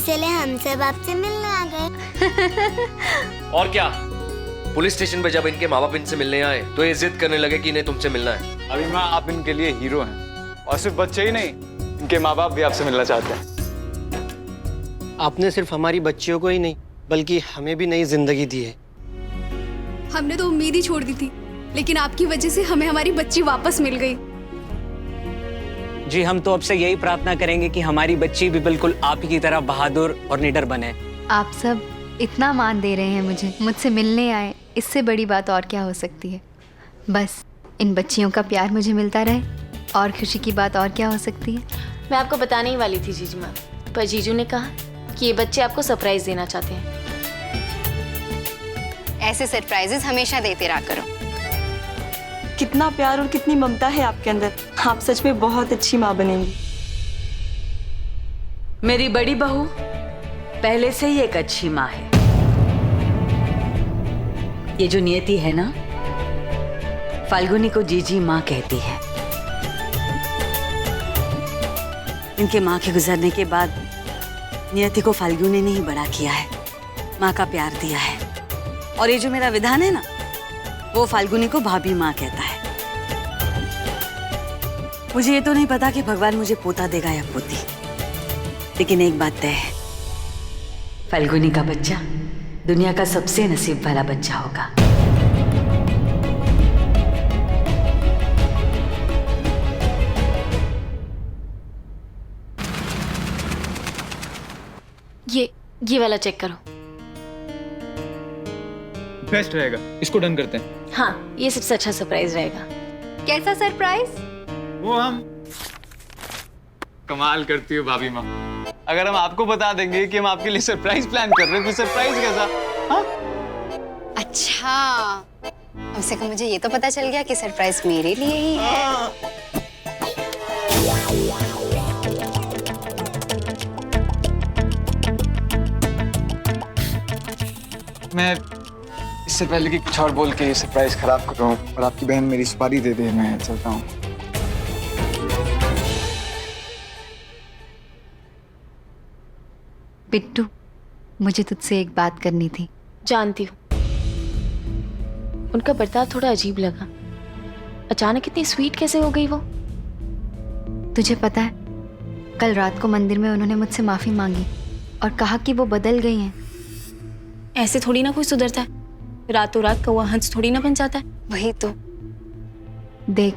इसलिए हम सब आपसे मिलने आ गए। और क्या, पुलिस स्टेशन पे जब इनके माँ बाप इनसे मिलने आए तो ये जिद करने लगे कि इन्हें तुमसे मिलना है। अभी माँ, आप इनके लिए हीरो हैं, और सिर्फ बच्चे ही नहीं, इनके माँ बाप भी आपसे मिलना चाहते हैं। आपने सिर्फ हमारी बच्चियों को ही नहीं बल्कि हमें भी नई जिंदगी दी है। हमने तो उम्मीद ही छोड़ दी थी, लेकिन आपकी वजह से हमें हमारी बच्ची वापस मिल गई। जी, हम तो अब से यही प्रार्थना करेंगे कि हमारी बच्ची भी बिल्कुल आप ही की तरह बहादुर और निडर बने। आप सब इतना मान दे रहे हैं मुझसे मिलने आए, इससे बड़ी बात और क्या हो सकती है। बस इन बच्चियों का प्यार मुझे मिलता रहे, और खुशी की बात और क्या हो सकती है। मैं आपको बताने ही वाली थी जीजू माँ, पर जीजू ने कहा कि ये बच्चे आपको सरप्राइज देना चाहते हैं। ऐसे सरप्राइजेस हमेशा देते रहा करो। कितना प्यार और कितनी ममता है आपके अंदर। आप सच में बहुत अच्छी माँ बनेंगी। मेरी बड़ी बहू पहले से ही एक अच्छी माँ है। ये जो नियति है ना, फाल्गुनी को जीजी माँ कहती है। इनके माँ के गुजरने के बाद नियति को फाल्गुनी ने ही बड़ा किया है, माँ का प्यार दिया है। और ये जो मेरा विधान है ना, वो फाल्गुनी को भाभी माँ कहता है। मुझे ये तो नहीं पता कि भगवान मुझे पोता देगा या पोती, लेकिन एक बात तय है, फाल्गुनी का बच्चा दुनिया का सबसे नसीब वाला बच्चा होगा। ये वाला चेक करो। बेस्ट रहेगा, इसको डन करते हैं। हाँ, ये सबसे अच्छा सरप्राइज रहेगा। कैसा सरप्राइज? वो हम कमाल करती हो भाभी माँ। अगर हम आपको बता देंगे कि हम आपके लिए सरप्राइज प्लान कर रहे हैं, तो सरप्राइज कैसा? हाँ? अच्छा, कम से कम मुझे ये तो पता चल गया कि सरप्राइज मेरे लिए ही है। मैं इससे पहले कि कुछ और बोल के सरप्राइज खराब कर रहा हूँ और आपकी बहन मेरी सुपारी दे दे, मैं चलता हूँ। बिट्टू, मुझे तुझसे एक बात करनी थी। जानती हूँ, उनका बर्ताव थोड़ा अजीब लगा। अचानक इतनी स्वीट कैसे हो गई वो? तुझे पता है, कल रात को मंदिर में उन्होंने मुझसे माफी मांगी और कहा कि वो बदल गई हैं। ऐसे थोड़ी ना कोई सुधरता है, रातों रात कौवा हंस थोड़ी ना बन जाता है। वही तो। देख,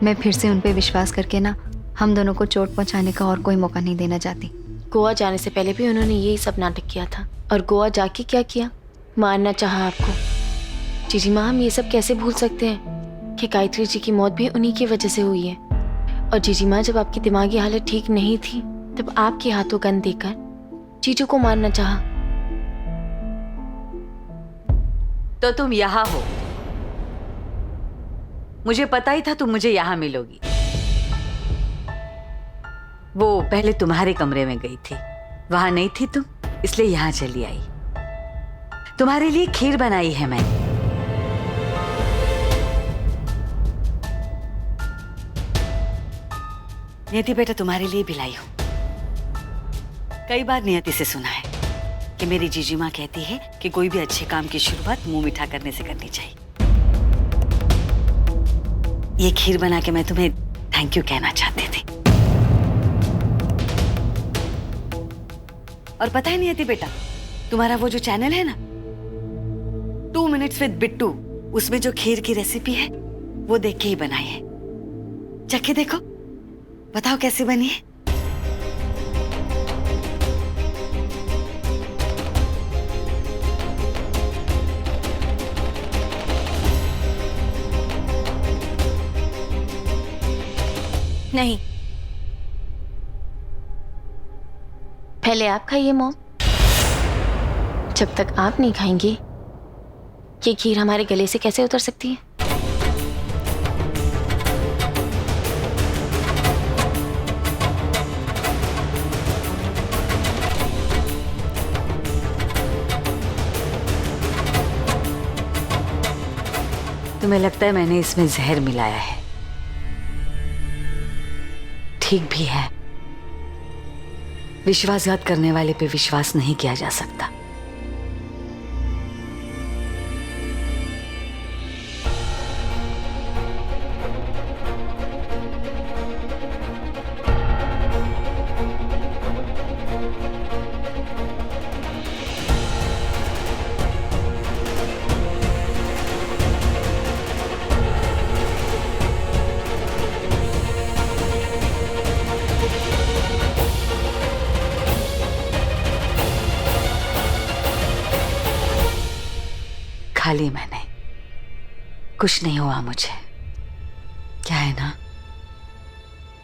मैं फिर से उन पे विश्वास करके ना हम दोनों को चोट पहुंचाने का और कोई मौका नहीं देना चाहती। गोवा जाने से पहले भी उन्होंने यही सब नाटक किया था, और गोवा जाके क्या किया? मारना चाहा आपको। जीजी माँ, हम ये सब कैसे भूल सकते हैं कि गायत्री जी की मौत भी उन्हीं की वजह से हुई है। और जीजी माँ, जब आपकी दिमागी हालत ठीक नहीं थी तब आपके हाथों गन देकर जीजू को मारना चाहा। तो तुम यहाँ हो, मुझे पता ही था तुम मुझे यहाँ मिलोगी। वो पहले तुम्हारे कमरे में गई थी, वहां नहीं थी तुम, इसलिए यहाँ चली आई। तुम्हारे लिए खीर बनाई है मैंने। नियति बेटा, तुम्हारे लिए भी लाई हूं। कई बार नियति से सुना है कि मेरी जीजी माँ कहती है कि कोई भी अच्छे काम की शुरुआत मुंह मीठा करने से करनी चाहिए। ये खीर बना के मैं तुम्हें थैंक यू कहना चाहती थी। और पता है नियति बेटा, तुम्हारा वो जो चैनल है ना, 2 मिनट्स विद बिट्टू, उसमें जो खीर की रेसिपी है वो देख के ही बनाई है। चख के देखो, बताओ कैसी बनी है। नहीं, पहले आप खाइए मॉम। जब तक आप नहीं खाएंगी ये खीर हमारे गले से कैसे उतर सकती है? तुम्हें लगता है मैंने इसमें जहर मिलाया है? ठीक भी है। विश्वासघात करने वाले पे विश्वास नहीं किया जा सकता। खाली मैंने, कुछ नहीं हुआ मुझे। क्या है ना,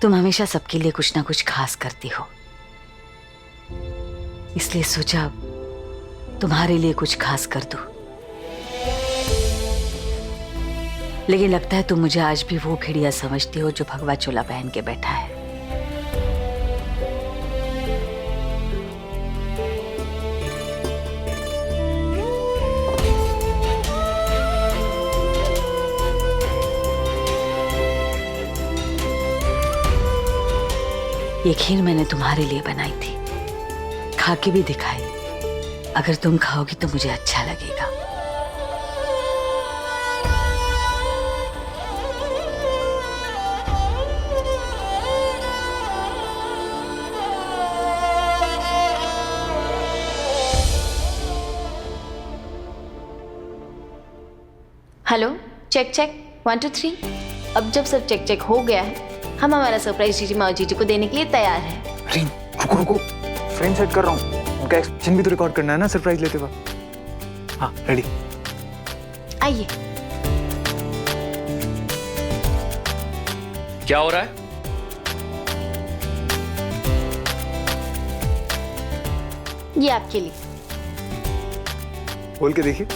तुम हमेशा सबके लिए कुछ ना कुछ खास करती हो, इसलिए सोचा तुम्हारे लिए कुछ खास कर दूं। लेकिन लगता है तुम मुझे आज भी वो भेड़िया समझती हो जो भगवा चोला पहन के बैठा है। ये खीर मैंने तुम्हारे लिए बनाई थी, खा के भी दिखाई। अगर तुम खाओगी तो मुझे अच्छा लगेगा। Hello, check check 1 2 3। अब जब सब चेक चेक हो गया है, हम हमारा सरप्राइज जीजी माँ और जीजी को देने के लिए तैयार हैं। अरे रुको रुको, फ्रेम सेट कर रहा हूँ, उनका एक्सप्रेशन भी तो रिकॉर्ड करना है ना सरप्राइज लेते वक्त। हाँ रेडी। आइए। क्या हो रहा है? ये आपके लिए। खोल के देखिए।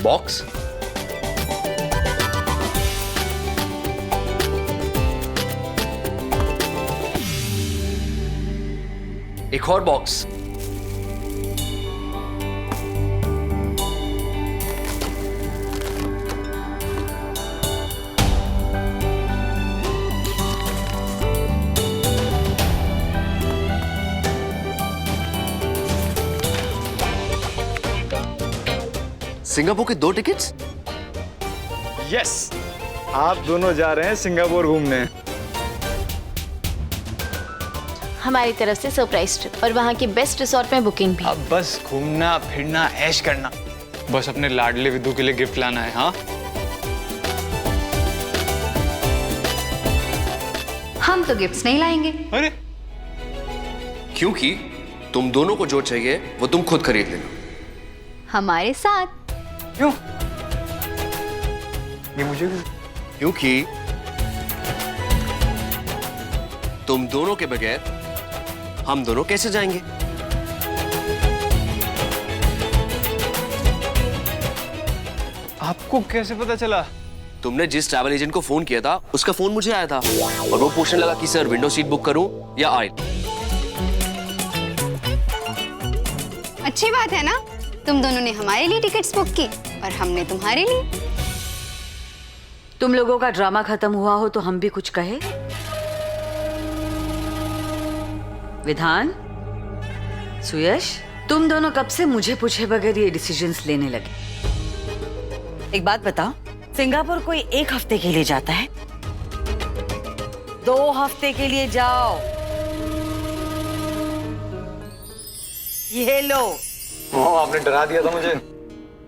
बॉक्स? एक और बॉक्स। सिंगापुर के 2 टिकट्स? यस, आप दोनों जा रहे हैं सिंगापुर घूमने। हमारी तरफ से सरप्राइज ट्रिप और वहाँ के बेस्ट रिसोर्ट में बुकिंग भी। अब बस घूमना फिरना ऐश करना, बस अपने लाडले विद्दू के लिए गिफ्ट लाना है। हाँ, हम तो गिफ्ट्स नहीं लाएंगे। अरे क्योंकि तुम दोनों को जो चाहिए वो तुम खुद खरीद लेना। हमारे साथ। क्यों? ये मुझे क्योंकि तुम दोनों के बगैर हम दोनों कैसे जाएंगे? आपको कैसे पता चला? तुमने जिस ट्रैवल एजेंट को फोन किया था उसका फोन मुझे आया था और वो पूछने लगा कि सर विंडो सीट बुक करूं या आयल। अच्छी बात है ना, तुम दोनों ने हमारे लिए टिकट्स बुक की और हमने तुम्हारे लिए। तुम लोगों का ड्रामा खत्म हुआ हो तो हम भी कुछ कहे? विधान, सुयश, तुम दोनों कब से मुझे पूछे बगैर ये डिसीजंस लेने लगे? एक बात बताओ, सिंगापुर कोई 1 हफ्ते के लिए जाता है? 2 हफ्ते के लिए जाओ। ये लो। आपने डरा दिया था मुझे।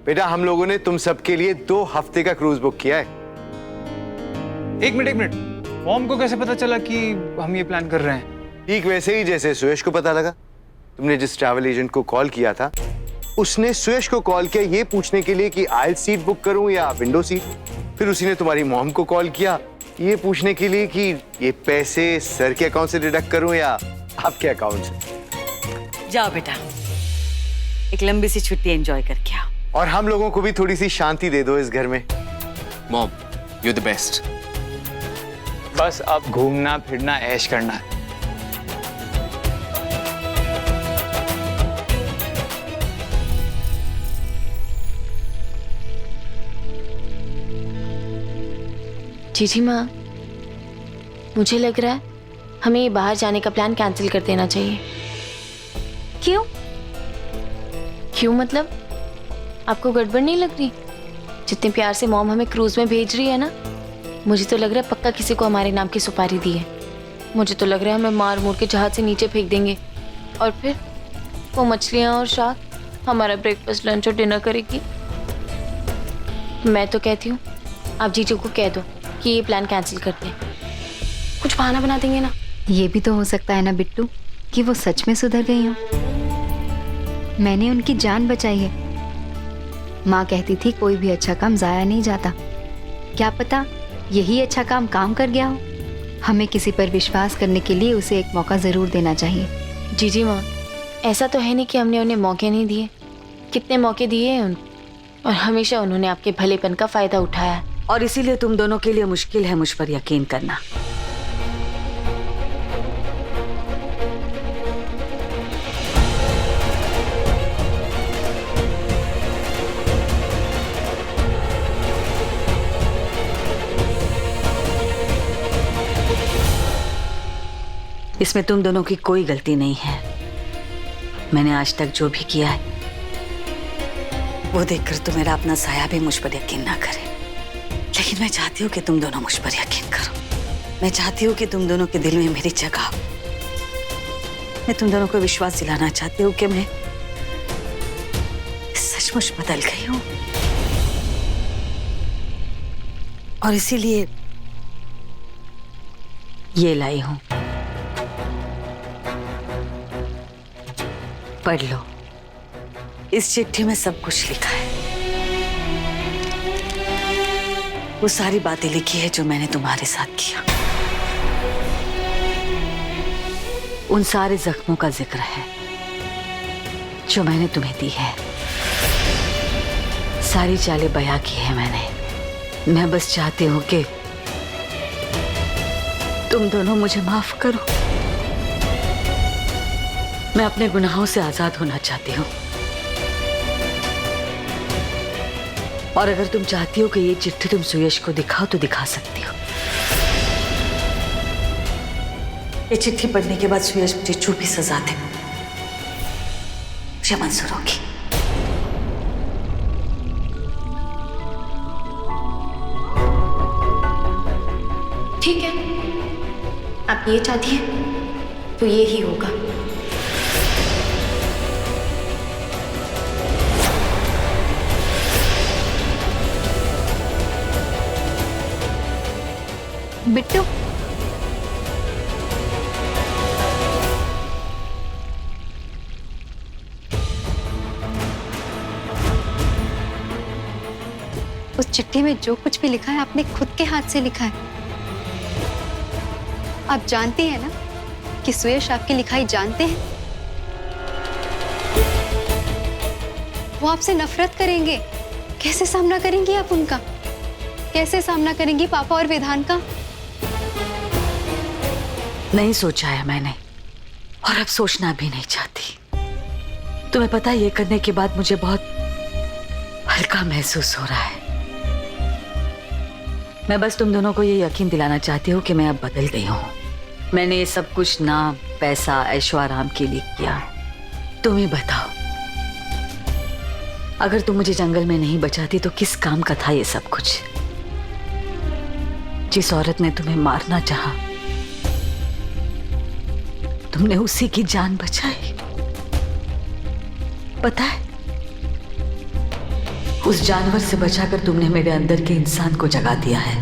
बेटा, हम लोगों ने तुम सबके लिए 2 हफ्ते का क्रूज बुक किया है। एक मिनट, मॉम को कैसे पता चला कि हम ये प्लान कर रहे हैं? ठीक वैसे ही जैसे सुयश को पता लगा। तुमने जिस ट्रैवल एजेंट को कॉल किया था उसने सुयश को कॉल किया ये पूछने के लिए कि आयल सीट बुक करूं या विंडो सीट। फिर उसी ने तुम्हारी मॉम को कॉल किया ये पूछने के लिए कि ये पैसे सर के अकाउंट से डिडक्ट करूं या आपके अकाउंट से। जाओ बेटा, एक लंबी सी छुट्टी एंजॉय करके आओ। और हम लोगों को भी थोड़ी सी शांति दे दो इस घर में। Mom, you the best. बस अब घूमना फिरना ऐश करना है। जीजी माँ, मुझे लग रहा है हमें ये बाहर जाने का प्लान कैंसिल कर देना चाहिए। क्यों? क्यों मतलब? आपको गड़बड़ नहीं लग रही? जितने प्यार से मॉम हमें क्रूज में भेज रही है ना, मुझे तो लग रहा है पक्का किसी को हमारे नाम की सुपारी दी है। मुझे तो लग रहा है हमें मार मूर के जहाज से नीचे फेंक देंगे और फिर वो मछलियाँ और शाक हमारा ब्रेकफास्ट, लंच और डिनर करेगी। मैं तो कहती हूँ आप जीजू को कह दो कि ये प्लान कैंसिल कर दें। कुछ बहाना बना देंगे ना। ये भी तो हो सकता है ना बिट्टू कि वो सच में सुधर गई हो। मैंने उनकी जान बचाई है। माँ कहती थी कोई भी अच्छा काम जाया नहीं जाता। क्या पता यही अच्छा काम कर गया हो। हमें किसी पर विश्वास करने के लिए उसे एक मौका जरूर देना चाहिए। जीजी माँ, ऐसा तो है नहीं कि हमने उन्हें मौके नहीं दिए। कितने मौके दिए हैं उनको, और हमेशा उन्होंने आपके भलेपन का फायदा उठाया है। और इसीलिए तुम दोनों के लिए मुश्किल है मुझ पर यकीन करना। इसमें तुम दोनों की कोई गलती नहीं है। मैंने आज तक जो भी किया है वो देखकर तो मेरा अपना साया भी मुझ पर यकीन ना करे, लेकिन मैं चाहती हूँ कि तुम दोनों मुझ पर यकीन करो। मैं चाहती हूँ कि तुम दोनों के दिल में मेरी जगह हो। मैं तुम दोनों को विश्वास दिलाना चाहती हूँ कि मैं सचमुच बदल गई हूँ, और इसीलिए ये लाई हूँ। पढ़ लो, इस चिट्ठी में सब कुछ लिखा है। वो सारी बातें लिखी है जो मैंने तुम्हारे साथ किया। उन सारे जख्मों का जिक्र है जो मैंने तुम्हें दी है। सारी चालें बयां की है मैंने। मैं बस चाहती हूं कि तुम दोनों मुझे माफ करो। मैं अपने गुनाहों से आजाद होना चाहती हूँ, और अगर तुम चाहती हो कि ये चिट्ठी तुम सुयश को दिखाओ तो दिखा सकती हो। ये चिट्ठी पढ़ने के बाद सुयश मुझे जो भी सजा दे मुझे मंजूर होगी। ठीक है, आप ये चाहती हैं तो ये ही होगा। बिट्टू, उस चिट्ठी में जो कुछ भी लिखा है आपने खुद के हाथ से लिखा है। आप जानती हैं ना कि सुयश आपकी लिखाई जानते हैं। वो आपसे नफरत करेंगे। कैसे सामना करेंगी आप उनका? कैसे सामना करेंगी पापा और विधान का? नहीं सोचा है मैंने, और अब सोचना भी नहीं चाहती। तुम्हें पता है, ये करने के बाद मुझे बहुत हल्का महसूस हो रहा है। मैं बस तुम दोनों को ये यकीन दिलाना चाहती हूँ कि मैं अब बदल गई हूँ। मैंने ये सब कुछ नाम, पैसा, ऐशो आराम के लिए किया। तुम ही बताओ, अगर तुम मुझे जंगल में नहीं बचाती तो किस काम का था ये सब कुछ? जिस औरत ने तुम्हें मारना चाहा, तुमने उसी की जान बचाई। पता है, उस जानवर से बचाकर तुमने मेरे अंदर के इंसान को जगा दिया है।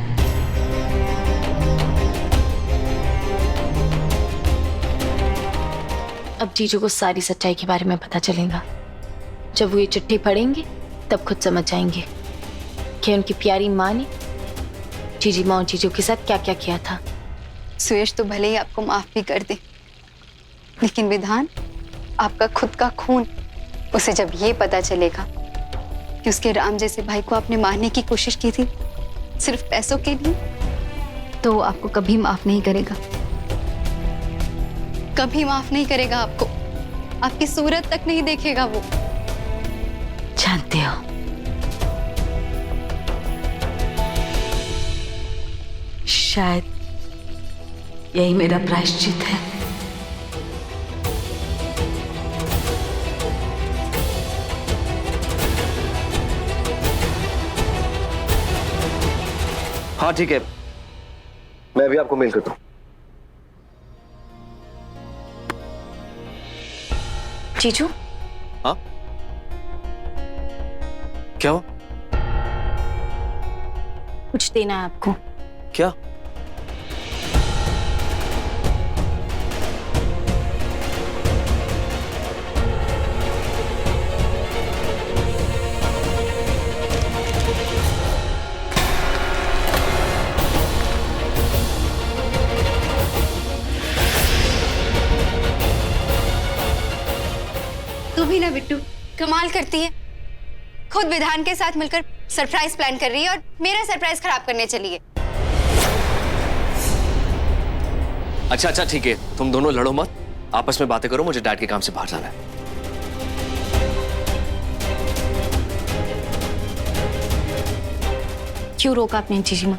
अब जीजू को सारी सच्चाई के बारे में पता चलेगा। जब वो ये चिट्ठी पढ़ेंगे तब खुद समझ जाएंगे कि उनकी प्यारी माँ ने जीजी माँ और जीजू के साथ क्या क्या किया था। सुयश तो भले ही आपको माफ भी कर दे, लेकिन विधान, आपका खुद का खून, उसे जब ये पता चलेगा कि उसके राम जैसे भाई को आपने मारने की कोशिश की थी सिर्फ पैसों के लिए, तो आपको कभी माफ नहीं करेगा। कभी माफ नहीं करेगा आपको। आपकी सूरत तक नहीं देखेगा वो। जानते हो, शायद यही मेरा प्रायश्चित है। हाँ ठीक है, मैं अभी आपको मेल करता हूँ। जीजू, हाँ क्या हुआ? कुछ देना है आपको। क्या? तू भी ना बिट्टू, कमाल करती है। खुद विधान के साथ मिलकर सरप्राइज प्लान कर रही है और मेरा सरप्राइज खराब करने चली है। अच्छा ठीक है, तुम दोनों लड़ो मत, आपस में बातें करो, मुझे डैड के काम से बाहर जाना है। क्यों रोका आपने जीजी माँ?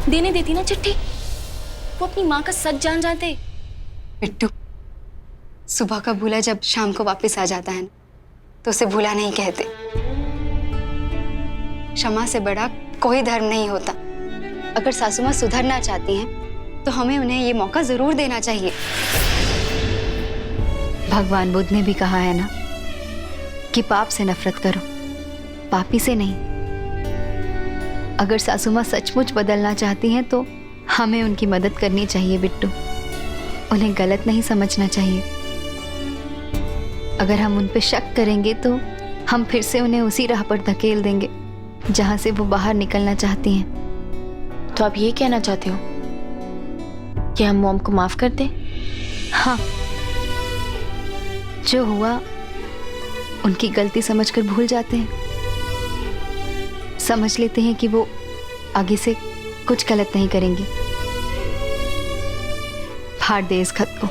देने देती ना चिट्ठी, वो अपनी माँ का सच जान जाते। बिट्टू, सुबह का भूला जब शाम को वापस आ जाता है ना, तो उसे भूला नहीं कहते। क्षमा से बड़ा कोई धर्म नहीं होता। अगर सासू माँ सुधरना चाहती हैं, तो हमें उन्हें ये मौका जरूर देना चाहिए। भगवान बुद्ध ने भी कहा है ना कि पाप से नफरत करो, पापी से नहीं। अगर सासू माँ सचमुच बदलना चाहती हैं तो हमें उनकी मदद करनी चाहिए बिट्टू, उन्हें गलत नहीं समझना चाहिए। अगर हम उन पे शक करेंगे तो हम फिर से उन्हें उसी राह पर धकेल देंगे जहां से वो बाहर निकलना चाहती हैं। तो आप ये कहना चाहते हो कि हम मॉम को माफ कर दें? हाँ, जो हुआ उनकी गलती समझकर भूल जाते हैं, समझ लेते हैं कि वो आगे से कुछ गलत नहीं करेंगी। फाड़ दे इस खत को।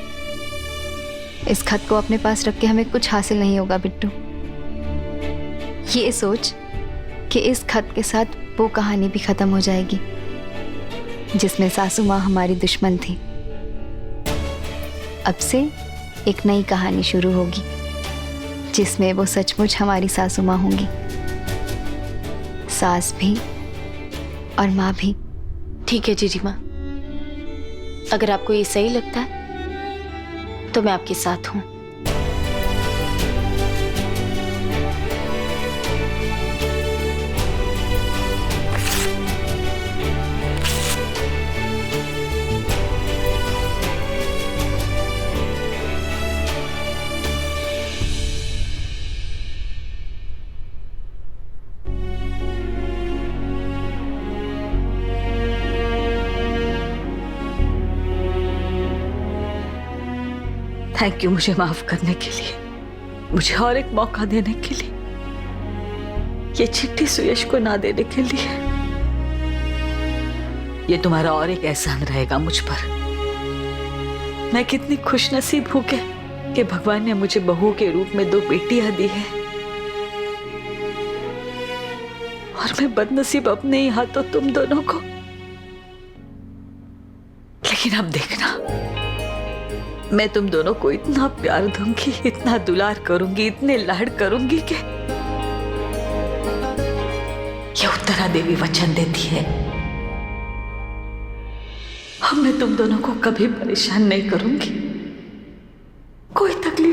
इस खत को अपने पास रख के हमें कुछ हासिल नहीं होगा बिट्टू। ये सोच कि इस खत के साथ वो कहानी भी खत्म हो जाएगी जिसमें सासू माँ हमारी दुश्मन थी। अब से एक नई कहानी शुरू होगी जिसमें वो सचमुच हमारी सासू माँ होंगी, सास भी और माँ भी। ठीक है जीजी माँ, अगर आपको ये सही लगता है तो मैं आपके साथ हूँ। थैंक यू मुझे माफ करने के लिए, मुझे और एक मौका देने के लिए, ये चिट्ठी सुयश को ना देने के लिए। ये तुम्हारा और एक एहसान रहेगा मुझ पर। मैं कितनी खुशनसीब हूं कि भगवान ने मुझे बहू के रूप में 2 बेटियां दी है, और मैं बदनसीब अपने ही हाथों तुम दोनों को। लेकिन अब देखना, मैं तुम दोनों को इतना प्यार दूंगी, इतना दुलार करूंगी, इतने लाड करूंगी कि ये उत्तरा देवी वचन देती है, अब मैं तुम दोनों को कभी परेशान नहीं करूंगी, कोई तकलीफ